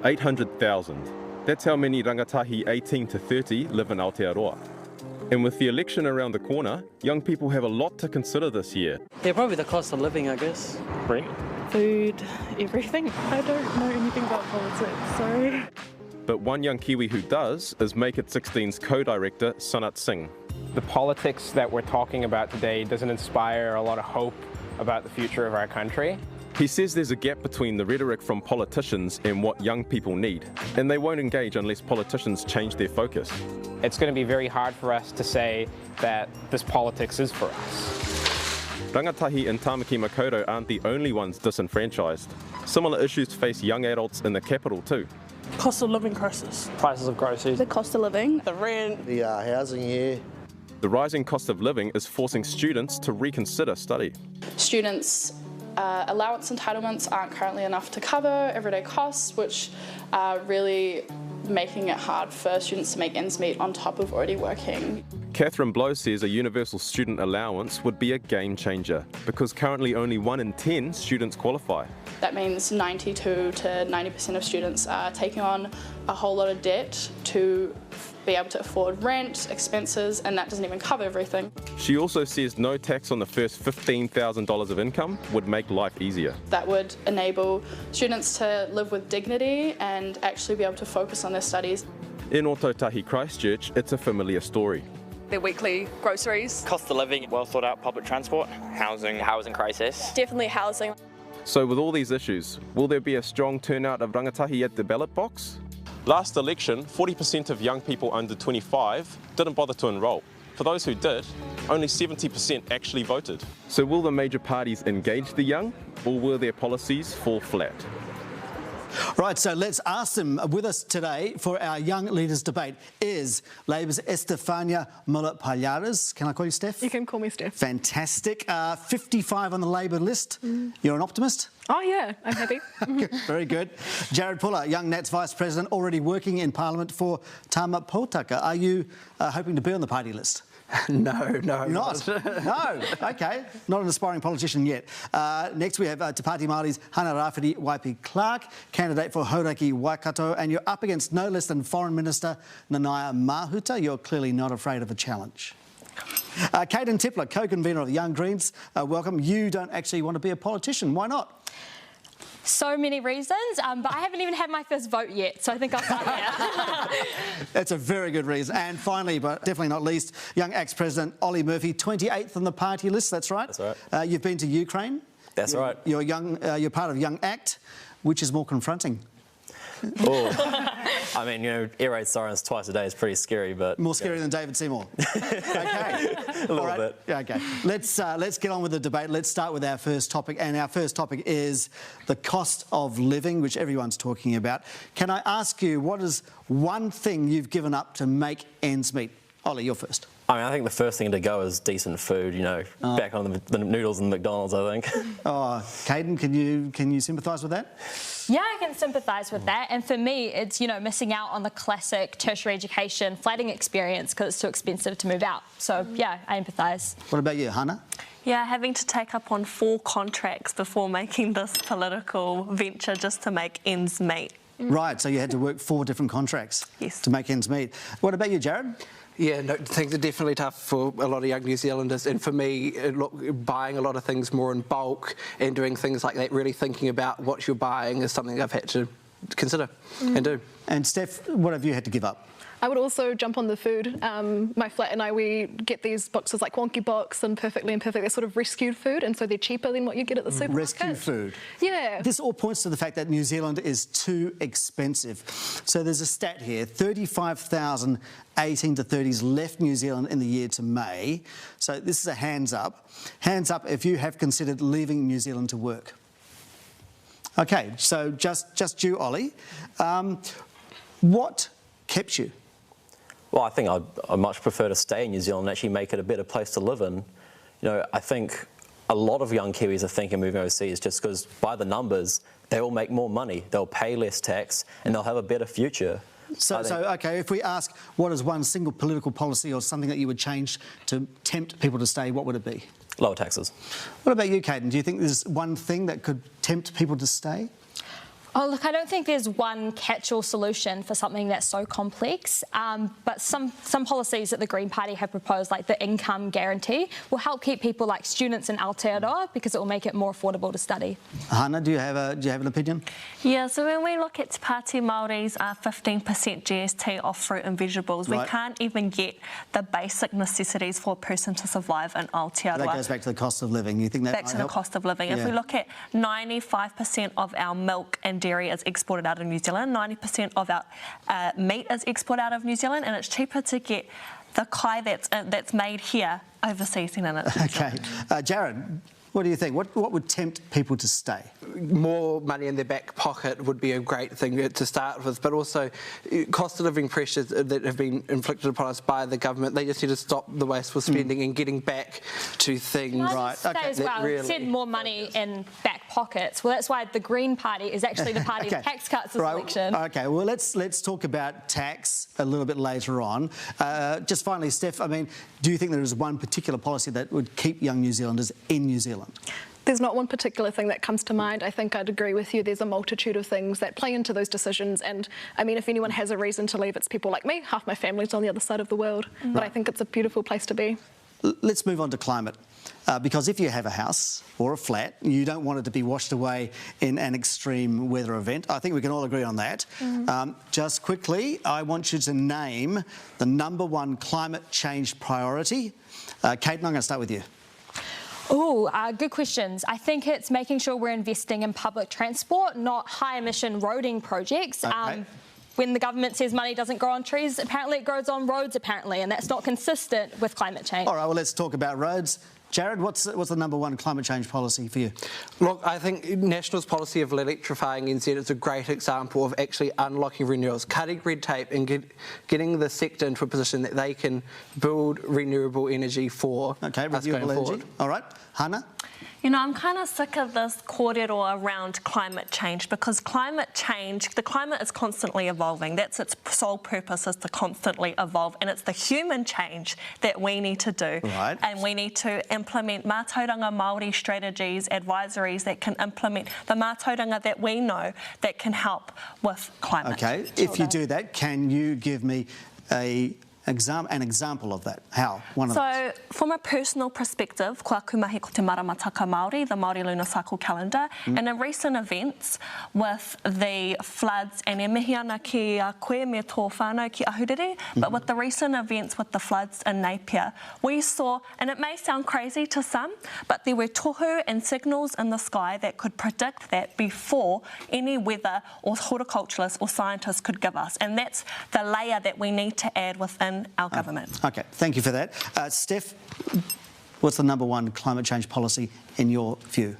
800,000. That's how many rangatahi 18 to 30 live in Aotearoa. And with the election around the corner, young people have a lot to consider this year. Yeah, probably the cost of living, I guess. Brent? Food, everything. I don't know anything about politics, sorry. But one young Kiwi who does is Make It 16's co-director, Sanat Singh. The politics that we're talking about today doesn't inspire a lot of hope about the future of our country. He says there's a gap between the rhetoric from politicians and what young people need, and they won't engage unless politicians change their focus. It's going to be very hard for us to say that this politics is for us. Rangatahi and Tamaki Makaurau aren't the only ones disenfranchised. Similar issues face young adults in the capital too. Cost of living crisis. Prices of groceries. The cost of living. The rent. The housing here. The rising cost of living is forcing students to reconsider study. Students' allowance entitlements aren't currently enough to cover everyday costs, which are really making it hard for students to make ends meet on top of already working. Catherine Blow says a universal student allowance would be a game changer because currently only 1 in 10 students qualify. That means 92 to 90% of students are taking on a whole lot of debt to be able to afford rent, expenses, and that doesn't even cover everything. She also says no tax on the first $15,000 of income would make life easier. That would enable students to live with dignity and actually be able to focus on their studies. In Otautahi Christchurch, it's a familiar story. Their weekly groceries. Cost of living, well thought out public transport, housing crisis. Definitely housing. So with all these issues, will there be a strong turnout of rangatahi at the ballot box? Last election, 40% of young people under 25 didn't bother to enrol. For those who did, only 70% actually voted. So will the major parties engage the young, or will their policies fall flat? Right, so let's ask them. With us today for our Young Leaders Debate is Labor's Estefania Muller-Palhares. Can I call you Steph? You can call me Steph. Fantastic. 55 on the Labor list. You're an optimist? Oh yeah, I'm happy. Very good. Jared Puller, Young Nats Vice President, already working in Parliament for Tama Potaka. Are you hoping to be on the party list? No. Not? No. OK. Not an aspiring politician yet. Next we have Te Pāti Māori's Hana Rāwhiti Waipi Clark, candidate for Hauraki Waikato, and you're up against no less than Foreign Minister Nanaia Mahuta. You're clearly not afraid of a challenge. Caden Tippler, co-convener of the Young Greens, welcome. You don't actually want to be a politician. Why not? So many reasons, but I haven't even had my first vote yet, so I think I'll start there. That's a very good reason. And finally, but definitely not least, Young ACT's President Ollie Murphy, 28th on the party list, that's right? That's right. You've been to Ukraine. That's right. You're part of Young ACT. Which is more confronting? Oh, I mean, air raid sirens twice a day is pretty scary, but... More scary than David Seymour. OK. A little bit. Yeah, OK. Let's get on with the debate. Let's start with our first topic, and our first topic is the cost of living, which everyone's talking about. Can I ask you, what is one thing you've given up to make ends meet? Ollie, you're first. I mean, I think the first thing to go is decent food, back on the noodles and McDonald's, I think. Oh, Caden, can you sympathise with that? Yeah, I can sympathise with that. And for me, it's, missing out on the classic tertiary education flatting experience because it's too expensive to move out. So, yeah, I empathise. What about you, Hannah? Yeah, having to take up on 4 contracts before making this political venture just to make ends meet. Right, so you had to work 4 different contracts to make ends meet. What about you, Jared? Yeah, no, things are definitely tough for a lot of young New Zealanders, and for me, buying a lot of things more in bulk and doing things like that, really thinking about what you're buying is something I've had to consider and do. And Steph, what have you had to give up? I would also jump on the food. My flat and I, we get these boxes like Wonky Box and Perfectly Imperfect. They're sort of rescued food, and so they're cheaper than what you get at the supermarket. Rescue food. Yeah. This all points to the fact that New Zealand is too expensive. So there's a stat here, 35,000 18 to 30s left New Zealand in the year to May. So this is a hands up. Hands up if you have considered leaving New Zealand to work. OK, so just you, Ollie. What kept you? Well, I think I'd much prefer to stay in New Zealand and actually make it a better place to live in. I think a lot of young Kiwis are thinking moving overseas just because, by the numbers, they will make more money, they'll pay less tax, and they'll have a better future. So OK, if we ask what is one single political policy or something that you would change to tempt people to stay, what would it be? Lower taxes. What about you, Caden? Do you think there's one thing that could tempt people to stay? Oh, look, I don't think there's one catch-all solution for something that's so complex, but some policies that the Green Party have proposed, like the income guarantee, will help keep people like students in Aotearoa because it will make it more affordable to study. Hannah, do you have an opinion? Yeah, so when we look at Te Pāti Māori's 15% GST off fruit and vegetables, we can't even get the basic necessities for a person to survive in Aotearoa. That goes back to the cost of living. You think that back to the cost of living. Yeah. If we look at 95% of our milk and dairy is exported out of New Zealand, 90% of our meat is exported out of New Zealand, and it's cheaper to get the kai that's made here overseas than in it. Okay. Jared, what do you think? What would tempt people to stay? More money in their back pocket would be a great thing to start with, but also cost of living pressures that have been inflicted upon us by the government. They just need to stop the wasteful spending and getting back to things. As well, really said more money in back pockets. Well, that's why the Green Party is actually the party of tax cuts this election. Okay, well, let's talk about tax a little bit later on. Just finally, Steph, I mean, do you think there is one particular policy that would keep young New Zealanders in New Zealand? There's not one particular thing that comes to mind. I think I'd agree with you. There's a multitude of things that play into those decisions. And I mean, if anyone has a reason to leave, it's people like me. Half my family's on the other side of the world. But I think it's a beautiful place to be. Let's move on to climate. Because if you have a house or a flat, you don't want it to be washed away in an extreme weather event. I think we can all agree on that. Just quickly, I want you to name the #1 climate change priority. Kate, I'm going to start with you. Oh, good questions. I think it's making sure we're investing in public transport, not high-emission roading projects. When the government says money doesn't grow on trees, apparently it grows on roads, apparently, and that's not consistent with climate change. All right, well, let's talk about roads. Jared, what's the #1 climate change policy for you? Look, I think National's policy of electrifying NZ is a great example of actually unlocking renewals, cutting red tape and getting the sector into a position that they can build renewable energy for renewable energy. All right. Hannah? You know, I'm kind of sick of this kōrero around climate change because the climate is constantly evolving. That's its sole purpose, is to constantly evolve, and it's the human change that we need to do. Right. And we need to implement mātauranga Māori strategies, advisories that can implement the mātauranga that we know that can help with climate. Okay, if you do that, can you give me an example of that? How? So, from a personal perspective, kua kumahi ko te maramataka Māori, the Māori Lunar Cycle calendar, and in recent events with the floods, and e mihi ana ki a koe me tō whānau ki Ahuriri, but with the recent events with the floods in Napier, we saw, and it may sound crazy to some, but there were tohu and signals in the sky that could predict that before any weather or horticulturalists or scientists could give us, and that's the layer that we need to add within our government. Okay, thank you for that. Steph, what's the #1 climate change policy in your view?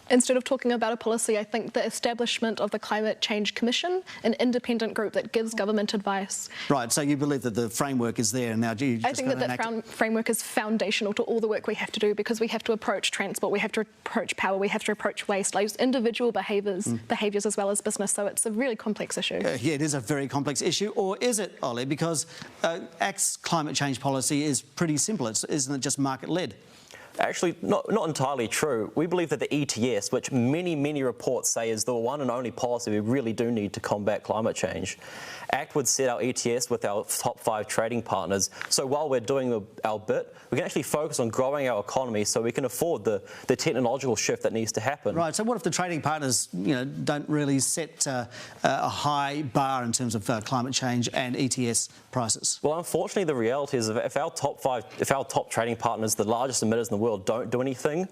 Instead of talking about a policy, I think the establishment of the Climate Change Commission, an independent group that gives government advice. Right, so you believe that the framework is there and now you just I think that framework is foundational to all the work we have to do because we have to approach transport, we have to approach power, we have to approach waste, like individual behaviours as well as business, so it's a really complex issue. Yeah, it is a very complex issue, or is it, Ollie? Because ACT's climate change policy is pretty simple, isn't it just market-led? Actually, not entirely true. We believe that the ETS, which many reports say is the one and only policy we really do need to combat climate change, ACT would set our ETS with our top 5 trading partners. So while we're doing our bit, we can actually focus on growing our economy so we can afford the technological shift that needs to happen. Right, so what if the trading partners, don't really set a high bar in terms of climate change and ETS prices? Well, unfortunately, the reality is if our top trading partners, the largest emitters in the world, don't do anything,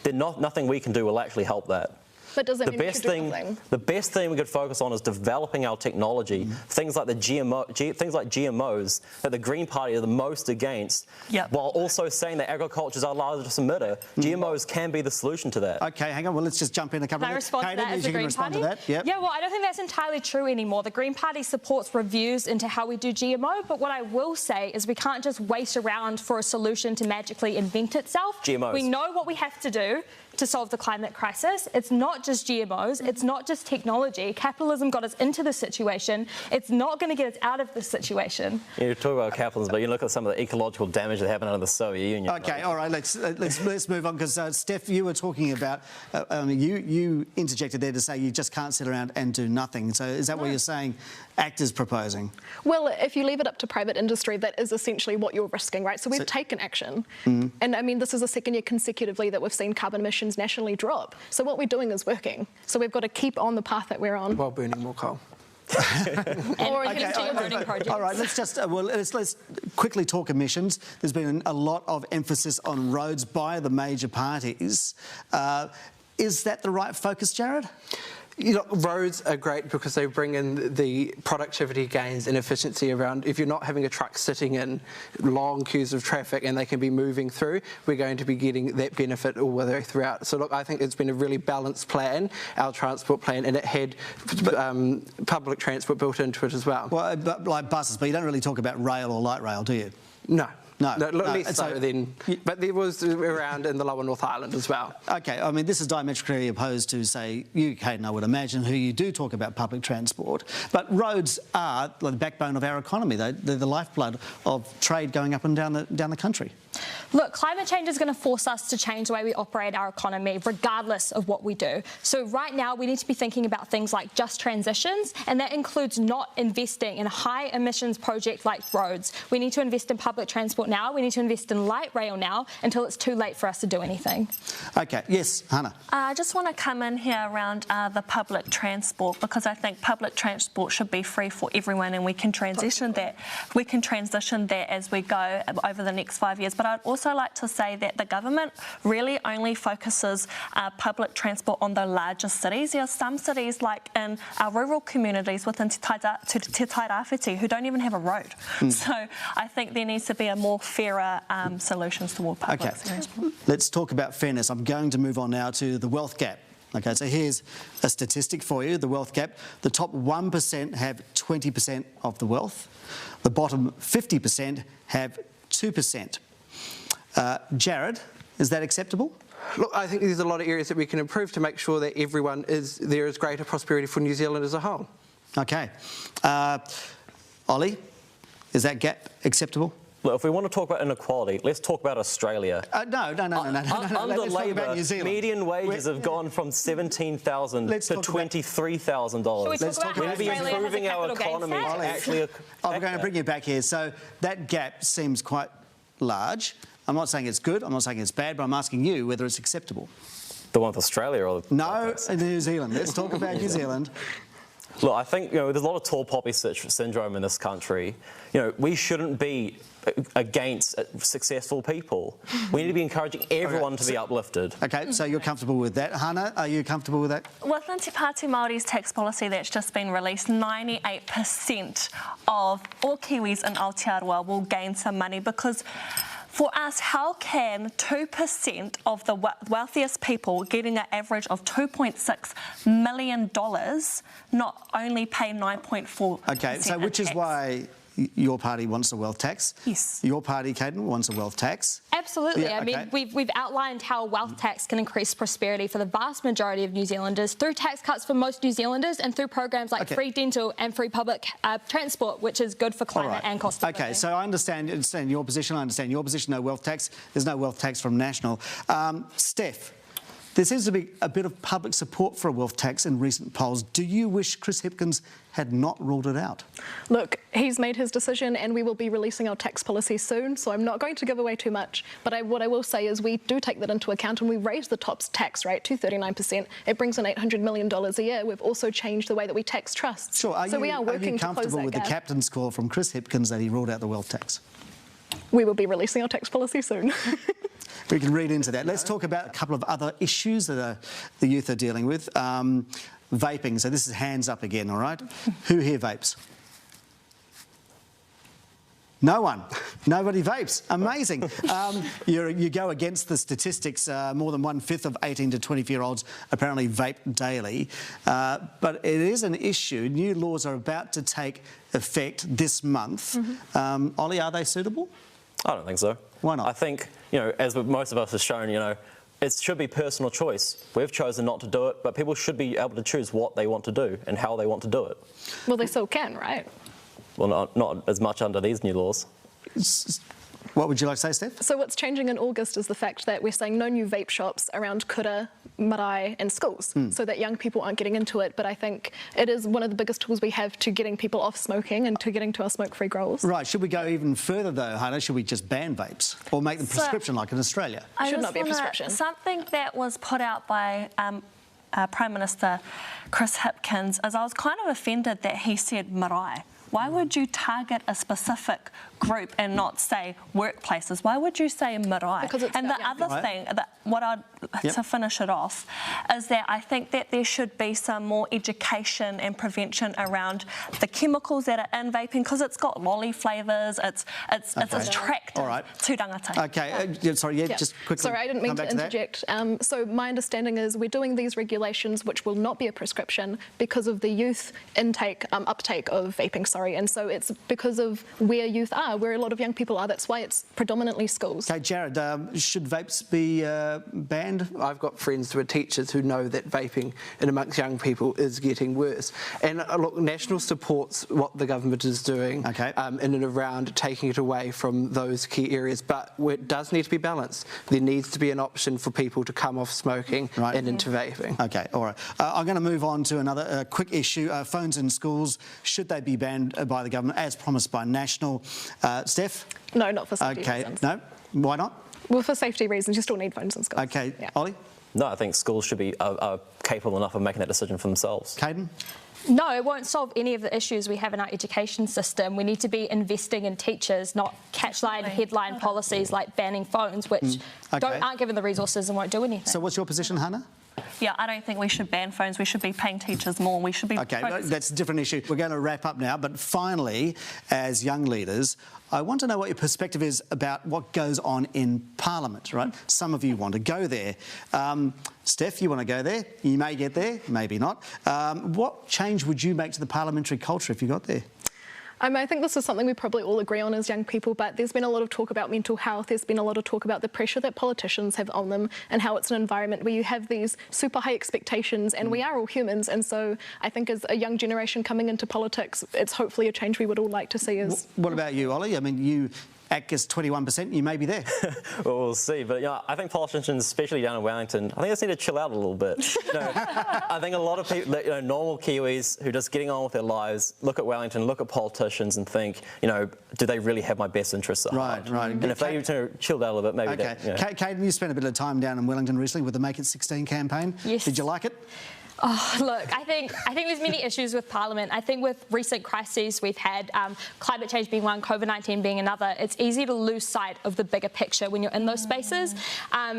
then nothing we can do will actually help that. But does that mean we should do nothing? The best thing we could focus on is developing our technology. Things like GMOs that the Green Party are the most against, while also saying that agriculture is our largest emitter. GMOs can be the solution to that. Okay, hang on. Well, let's just jump in a couple of minutes. Can I respond to that as the Green Party? Yeah, well, I don't think that's entirely true anymore. The Green Party supports reviews into how we do GMO, but what I will say is we can't just wait around for a solution to magically invent itself. GMOs. We know what we have to do. to solve the climate crisis. It's not just GMOs, it's not just technology. Capitalism got us into this situation. It's not going to get us out of this situation. You talk about capitalism, but you look at some of the ecological damage that happened under the Soviet Union. Okay, all right, let's move on, because Steph, you were talking about, you interjected there to say you just can't sit around and do nothing. So is that what you're saying ACT is proposing? Well, if you leave it up to private industry, that is essentially what you're risking, right? So we've taken action. And I mean, this is the second year consecutively that we've seen carbon emissions nationally drop. So what we're doing is working. So we've got to keep on the path that we're on. While burning more coal. Or projects. All right, let's just let's quickly talk emissions. There's been a lot of emphasis on roads by the major parties. Is that the right focus, Jared? You know, roads are great because they bring in the productivity gains and efficiency around. If you're not having a truck sitting in long queues of traffic and they can be moving through, we're going to be getting that benefit all the way throughout. So look, I think it's been a really balanced plan, our transport plan, and it had public transport built into it as well. Well, like buses, but you don't really talk about rail or light rail, do you? No. No, less so then. But there was around in the lower North Island as well. OK, I mean, this is diametrically opposed to, say, you, Kate, and I would imagine, who you do talk about public transport. But roads are the backbone of our economy. They're the lifeblood of trade going up and down the country. Look, climate change is going to force us to change the way we operate our economy, regardless of what we do. So right now, we need to be thinking about things like just transitions, and that includes not investing in a high emissions project like roads. We need to invest in public transport now. We need to invest in light rail now until it's too late for us to do anything. OK, yes, Hannah. I just want to come in here around the public transport, because I think public transport should be free for everyone, and we can transition that. We can transition that as we go over the next 5 years. But I'd also like to say that the government really only focuses public transport on the larger cities. There are some cities, like in our rural communities within Te Tairāwhiti, who don't even have a road. So I think there needs to be a more fairer solutions toward public transport. Let's talk about fairness. I'm going to move on now to the wealth gap. OK, so here's a statistic for you, the wealth gap. The top 1% have 20% of the wealth. The bottom 50% have 2%. Jared, is that acceptable? Look, I think there's a lot of areas that we can improve to make sure that there is greater prosperity for New Zealand as a whole. OK. Ollie, is that gap acceptable? Look, if we want to talk about inequality, let's talk about Australia. No. Under Labour, median wages have gone from $17,000 to $23,000. Let's talk about We're improving our economy. I'm going to bring you back here. So that gap seems quite large. I'm not saying it's good, I'm not saying it's bad, but I'm asking you whether it's acceptable. The one with Australia or the... No, New Zealand. Let's talk about New Zealand. Look, I think, there's a lot of tall poppy syndrome in this country. We shouldn't be against successful people. We need to be encouraging everyone to be uplifted. OK, so you're comfortable with that. Hannah, are you comfortable with that? Within Te Pāti Māori's tax policy that's just been released, 98% of all Kiwis in Aotearoa will gain some money, because for us, how can 2% of the wealthiest people getting an average of $2.6 million not only pay 9.4%? OK, so which is why your party wants a wealth tax? Yes. Your party, Caden, wants a wealth tax? Absolutely. Yeah, I mean, we've outlined how a wealth tax can increase prosperity for the vast majority of New Zealanders through tax cuts for most New Zealanders and through programs like free dental and free public transport, which is good for climate and cost of living. OK, so I understand your position. I understand your position, no wealth tax. There's no wealth tax from National. Steph, there seems to be a bit of public support for a wealth tax in recent polls. Do you wish Chris Hipkins had not ruled it out? Look, he's made his decision and we will be releasing our tax policy soon, so I'm not going to give away too much. But what I will say is we do take that into account and we raise the top tax rate to 39%. It brings in $800 million a year. We've also changed the way that we tax trusts. Sure. We are working to close that gap. Are you comfortable with the captain's call from Chris Hipkins that he ruled out the wealth tax? We will be releasing our tax policy soon. We can read into that. Let's talk about a couple of other issues that the youth are dealing with. Vaping. So this is hands up again, all right? Who here vapes? No one. Nobody vapes. Amazing. You go against the statistics. More than 1/5 of 18 to 24-year-olds apparently vape daily. But it is an issue. New laws are about to take effect this month. Ollie, are they suitable? I don't think so. Why not? I think, as most of us have shown, it should be personal choice. We've chosen not to do it, but people should be able to choose what they want to do and how they want to do it. Well, they still can, right? Well, not as much under these new laws. What would you like to say, Steph? So what's changing in August is the fact that we're saying no new vape shops around kura, marae and schools, so that young people aren't getting into it. But I think it is one of the biggest tools we have to getting people off smoking and to getting to our smoke-free goals. Right, should we go even further though, Hannah? Should we just ban vapes or make them prescription like in Australia? Should not be a prescription. Something that was put out by Prime Minister Chris Hipkins is I was kind of offended that he said marae. Why would you target a specific group and not say workplaces? Why would you say marae? Because it's and the other thing, to finish it off, is that I think that there should be some more education and prevention around the chemicals that are in vaping, because it's got lolly flavours, it's attractive to rangatahi. Okay, sorry, just quickly. Sorry, I didn't mean to interject. So my understanding is we're doing these regulations which will not be a prescription because of the youth uptake of vaping, and so it's because of where youth are, where a lot of young people are. That's why it's predominantly schools. Okay, Jared, should vapes be banned? I've got friends who are teachers who know that vaping in amongst young people is getting worse. And look, National supports what the government is doing in and around taking it away from those key areas, but it does need to be balanced. There needs to be an option for people to come off smoking and into vaping. Okay, all right. I'm going to move on to another quick issue. Phones in schools, should they be banned by the government as promised by National? Steph? No, not for safety reasons. No? Why not? Well, for safety reasons, you still need phones in schools. Okay, Ollie? No, I think schools should be are capable enough of making that decision for themselves. Caden? No, it won't solve any of the issues we have in our education system. We need to be investing in teachers, not catchline headline policies like banning phones, which aren't given the resources and won't do anything. So what's your position, Hannah? Yeah, I don't think we should ban phones. We should be paying teachers more. We should be that's a different issue. We're going to wrap up now, but finally, as young leaders, I want to know what your perspective is about what goes on in Parliament, right? Some of you want to go there. Steph, you want to go there? You may get there, maybe not. What change would you make to the parliamentary culture if you got there? I think this is something we probably all agree on as young people, but there's been a lot of talk about mental health. There's been a lot of talk about the pressure that politicians have on them and how it's an environment where you have these super high expectations, and we are all humans. And so I think as a young generation coming into politics, it's hopefully a change we would all like to see. What about you, Ollie? I mean, you ACT gets 21%, you may be there. Well, we'll see. But I think politicians, especially down in Wellington, I think they just need to chill out a little bit. I think a lot of people, normal Kiwis who are just getting on with their lives, look at Wellington, look at politicians and think, do they really have my best interests at heart? Right. And if they chilled out a little bit, maybe. Okay. Caden, you spent a bit of time down in Wellington recently with the Make It 16 campaign. Yes. Did you like it? Oh, look, I think there's many issues with Parliament. I think with recent crises we've had, climate change being one, COVID-19 being another, it's easy to lose sight of the bigger picture when you're in those spaces.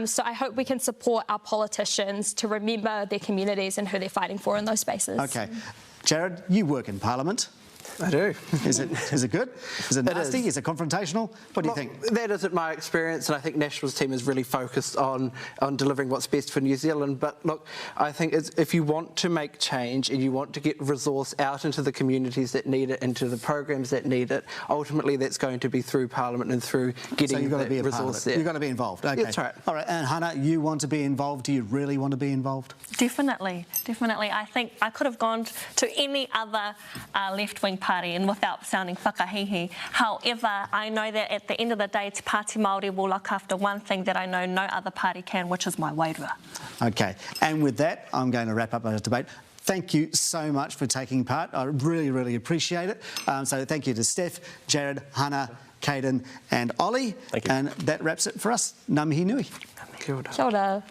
So I hope we can support our politicians to remember their communities and who they're fighting for in those spaces. Okay. Jared, you work in Parliament. I do. Is it good? Is it nasty? Is it confrontational? What do you think? That isn't my experience, and I think National's team is really focused on delivering what's best for New Zealand. But look, I think if you want to make change and you want to get resource out into the communities that need it, into the programs that need it, ultimately that's going to be through Parliament and through getting that resource there. You've got to be involved. Okay. That's right. All right, and Hannah, you want to be involved. Do you really want to be involved? Definitely. I think I could have gone to any other left-wing party and without sounding whakahihi. However, I know that at the end of the day, Te Pāti Māori will look after one thing that I know no other party can, which is my wairua. Okay, and with that, I'm going to wrap up our debate. Thank you so much for taking part. I really, really appreciate it. So thank you to Steph, Jared, Hannah, Caden and Ollie. Thank you. And that wraps it for us. Ngā mihi nui. Kia ora. Kia ora.